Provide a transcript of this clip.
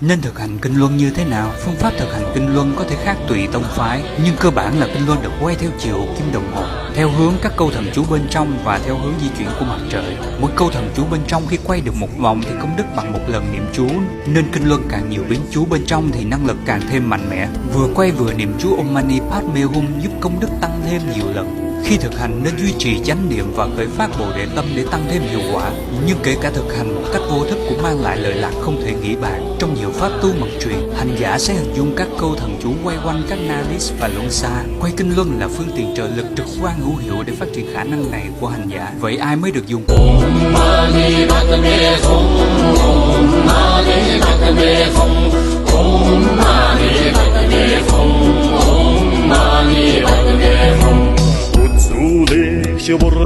Nên thực hành kinh luân như thế nào? Phương pháp thực hành kinh luân có thể khác tùy tông phái, nhưng cơ bản là kinh luân được quay theo chiều kim đồng hồ, theo hướng các câu thần chú bên trong và theo hướng di chuyển của mặt trời. Mỗi câu thần chú bên trong khi quay được một vòng thì công đức bằng một lần niệm chú, nên kinh luân càng nhiều biến chú bên trong thì năng lực càng thêm mạnh mẽ. Vừa quay vừa niệm chú Om Mani Padme Hum giúp công đức tăng thêm nhiều lần. Khi thực hành nên duy trì chánh niệm và khởi phát Bồ Đề tâm để tăng thêm hiệu quả. Nhưng kể cả thực hành một cách vô thức cũng mang lại lợi lạc không thể nghĩ bàn. Trong nhiều pháp tu mật truyền, hành giả sẽ hình dung các câu thần chú quay quanh các nadis và luân xa. Quay kinh luân là phương tiện trợ lực trực quan hữu hiệu để phát triển khả năng này của hành giả. Vậy ai mới được dùng? Om Mani Padme Hum, Om Mani Padme Hum, Om Mani Padme Hum, Om Mani Padme Hum. Utsule Shivara